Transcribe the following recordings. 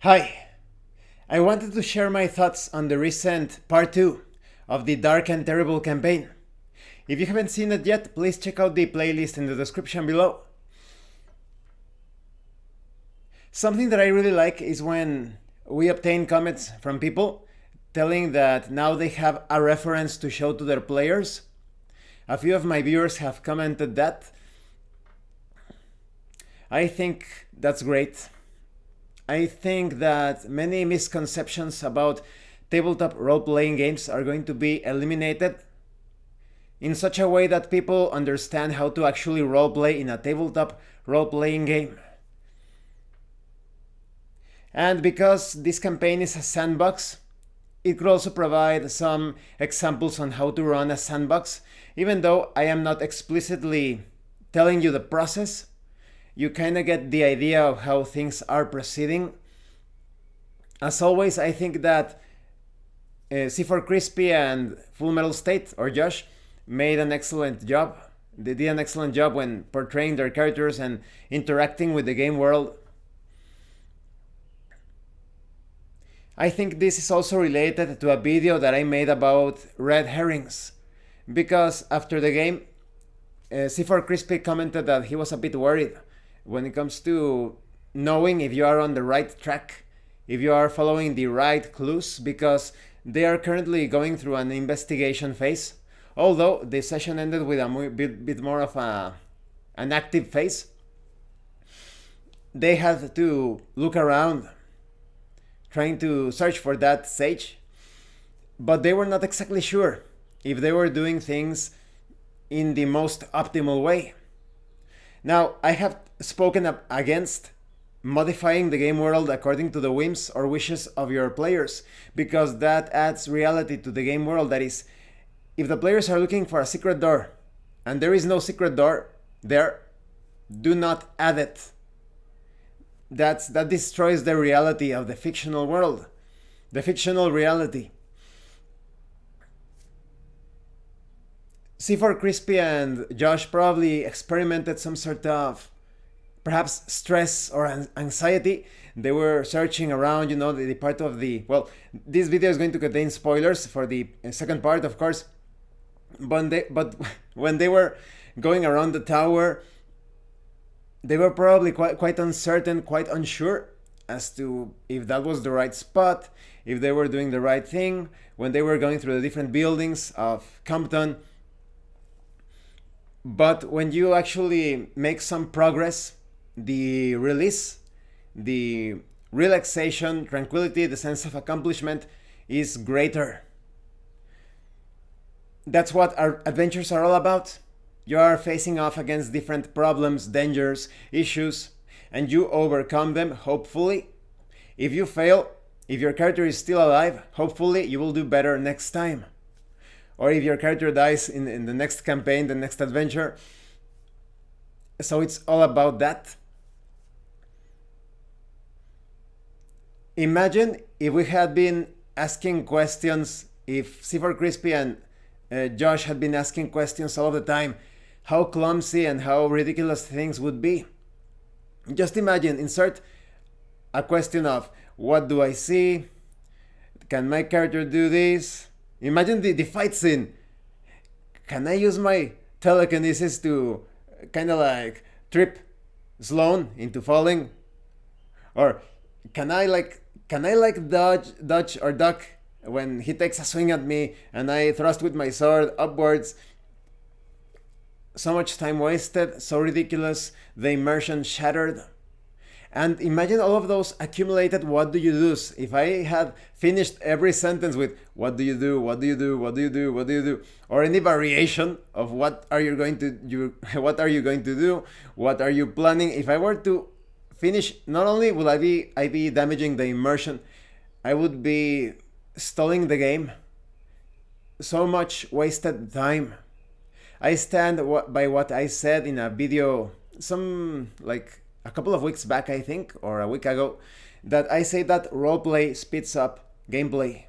Hi, I wanted to share my thoughts on the recent part 2 of the Dark and Terrible campaign. If you haven't seen it yet, please check out the playlist in the description below. Something that I really like is when we obtain comments from people telling that now they have a reference to show to their players. A few of my viewers have commented that. I think that's great. I think that many misconceptions about tabletop role-playing games are going to be eliminated in such a way that people understand how to actually roleplay in a tabletop role-playing game. And because this campaign is a sandbox, it could also provide some examples on how to run a sandbox. Even though I am not explicitly telling you the process, you kind of get the idea of how things are proceeding. As always, I think that cfourcrispy and Full Metal State, or Josh, made an excellent job. They did an excellent job when portraying their characters and interacting with the game world. I think this is also related to a video that I made about red herrings, because after the game, cfourcrispy commented that he was a bit worried when it comes to knowing if you are on the right track, if you are following the right clues, because they are currently going through an investigation phase. Although the session ended with a bit more of an active phase, they had to look around trying to search for that sage, but they were not exactly sure if they were doing things in the most optimal way. Now, I have spoken up against modifying the game world according to the whims or wishes of your players, because that adds reality to the game world. That is, if the players are looking for a secret door and there is no secret door there, do not add it. That destroys the reality of the fictional world, the fictional reality. cfourcrispy and Josh probably experimented some sort of perhaps stress or anxiety. They were searching around, the part of the... Well, this video is going to contain spoilers for the second part, of course. But when they were going around the tower, they were probably quite uncertain, quite unsure as to if that was the right spot, if they were doing the right thing, when they were going through the different buildings of Compton. But when you actually make some progress, the release, the relaxation, tranquility, the sense of accomplishment is greater. That's what our adventures are all about. You are facing off against different problems, dangers, issues, and you overcome them, hopefully. If you fail, if your character is still alive, hopefully you will do better next time. Or if your character dies in the next campaign, the next adventure. So it's all about that. Imagine if we had been asking questions, if cfourcrispy and Josh had been asking questions all the time, how clumsy and how ridiculous things would be. Just imagine, insert a question of, what do I see? Can my character do this? Imagine the fight scene. Can I use my telekinesis to kind of like trip Sloan into falling? Or can I dodge or duck when he takes a swing at me and I thrust with my sword upwards? So much time wasted, so ridiculous, the immersion shattered. And imagine all of those accumulated what do you do's. If I had finished every sentence with what do you do, what do you do, what do you do, what do you do, or any variation of what are you going to do, what are you planning, if I were to finish, not only will I be damaging the immersion, I would be stalling the game. So much wasted time. I stand by what I said in a video a couple of weeks back, I think, or a week ago, that I say that roleplay speeds up gameplay.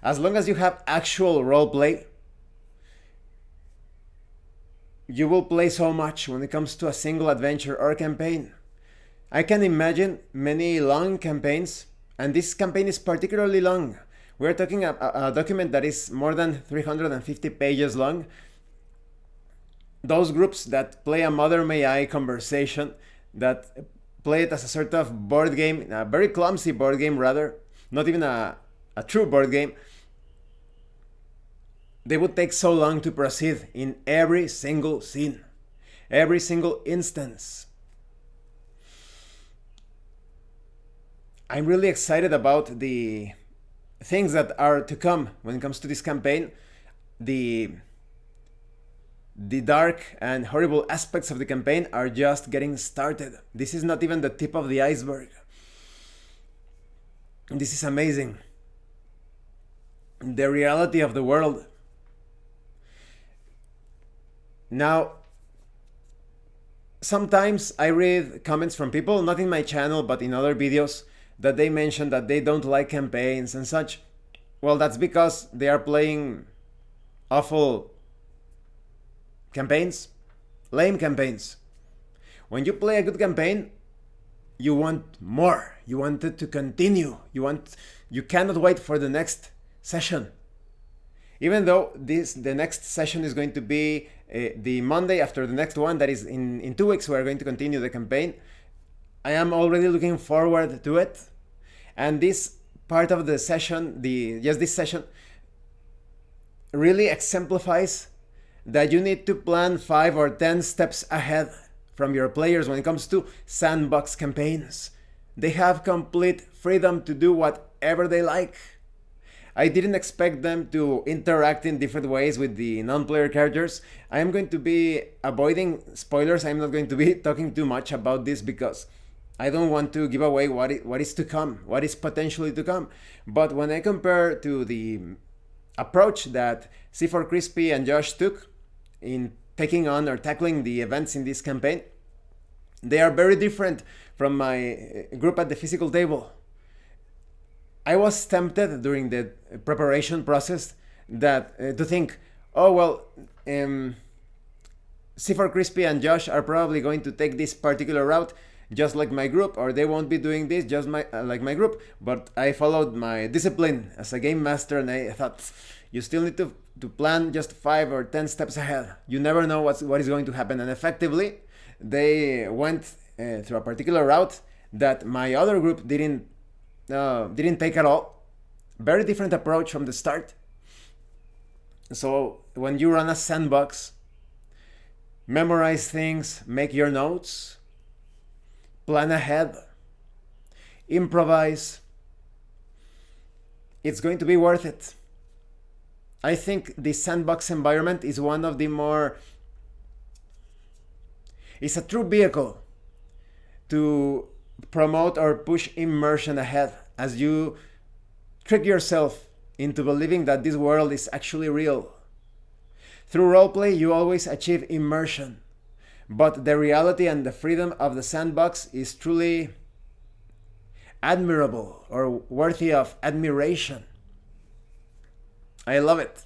As long as you have actual roleplay, you will play so much when it comes to a single adventure or campaign. I can imagine many long campaigns And this campaign is particularly long. We're talking a document that is more than 350 pages long. Those groups that play a Mother May I conversation, that play it as a sort of board game, a very clumsy board game rather, not even a true board game, they would take so long to proceed in every single scene, every single instance. I'm really excited about the things that are to come when it comes to this campaign. The dark and horrible aspects of the campaign are just getting started. This is not even the tip of the iceberg. This is amazing. The reality of the world. Now, sometimes I read comments from people, not in my channel, but in other videos, that they mention that they don't like campaigns and such. Well, that's because they are playing awful campaigns, lame campaigns. When you play a good campaign, you want more. You want it to continue. You cannot wait for the next session. Even though the next session is going to be the Monday after the next one, that is in 2 weeks, we're going to continue the campaign. I am already looking forward to it. And this part of the session, this session, really exemplifies that you need to plan 5 or 10 steps ahead from your players when it comes to sandbox campaigns. They have complete freedom to do whatever they like. I didn't expect them to interact in different ways with the non-player characters. I am going to be avoiding spoilers. I'm not going to be talking too much about this because I don't want to give away what is to come, what is potentially to come. But when I compare to the approach that cfourcrispy and Josh took in taking on or tackling the events in this campaign, they are very different from my group at the physical table. I was tempted during the preparation process that to think, oh well, cfourcrispy and Josh are probably going to take this particular route just like my group, or they won't be doing this just like my group. But I followed my discipline as a game master, and I thought, you still need to plan just 5 or 10 steps ahead. You never know what is going to happen. And effectively, they went through a particular route that my other group didn't take at all. Very different approach from the start. So when you run a sandbox, memorize things, make your notes, plan ahead, improvise. It's going to be worth it. I think the sandbox environment is one of the more... It's a true vehicle to promote or push immersion ahead as you trick yourself into believing that this world is actually real. Through roleplay, you always achieve immersion, but the reality and the freedom of the sandbox is truly admirable or worthy of admiration. I love it.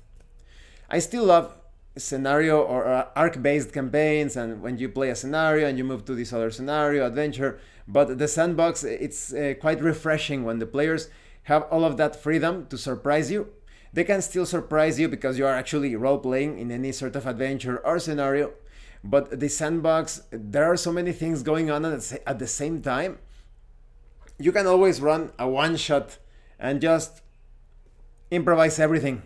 I still love scenario or arc-based campaigns, and when you play a scenario and you move to this other scenario, adventure, but the sandbox, it's quite refreshing when the players have all of that freedom to surprise you. They can still surprise you because you are actually role-playing in any sort of adventure or scenario, but the sandbox, there are so many things going on at the same time. You can always run a one-shot and just improvise everything.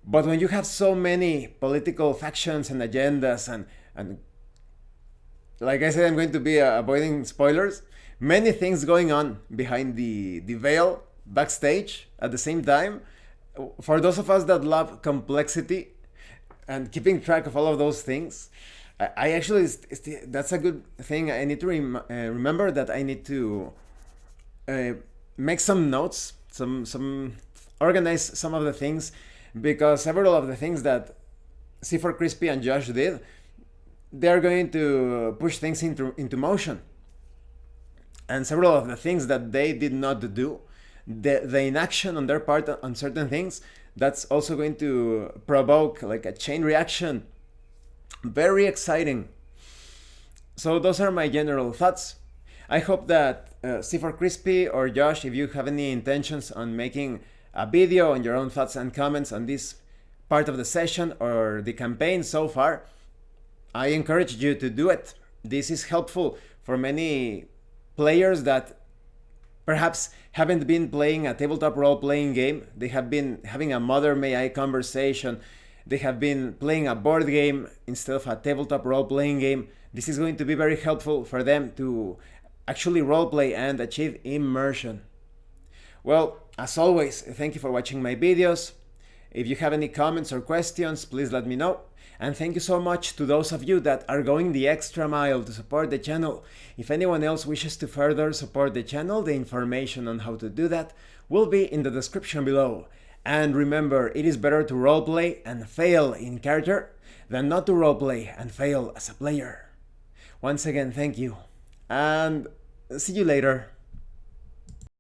But when you have so many political factions and agendas and like I said, I'm going to be avoiding spoilers, many things going on behind the veil backstage at the same time. For those of us that love complexity and keeping track of all of those things, I actually, that's a good thing. I need to remember that I need to make some notes, organize some of the things, because several of the things that cfourcrispy and Josh did, they're going to push things into motion. And several of the things that they did not do, the inaction on their part on certain things, that's also going to provoke like a chain reaction. Very exciting. So those are my general thoughts. I hope that C4Crispy or Josh, if you have any intentions on making a video on your own thoughts and comments on this part of the session or the campaign so far, I encourage you to do it. This is helpful for many players that perhaps haven't been playing a tabletop role-playing game. They have been having a mother may I conversation. They have been playing a board game instead of a tabletop role-playing game. This is going to be very helpful for them to actually roleplay and achieve immersion. Well, as always, thank you for watching my videos. If you have any comments or questions, please let me know. And thank you so much to those of you that are going the extra mile to support the channel. If anyone else wishes to further support the channel, the information on how to do that will be in the description below. And remember, it is better to roleplay and fail in character than not to roleplay and fail as a player. Once again, thank you, and see you later.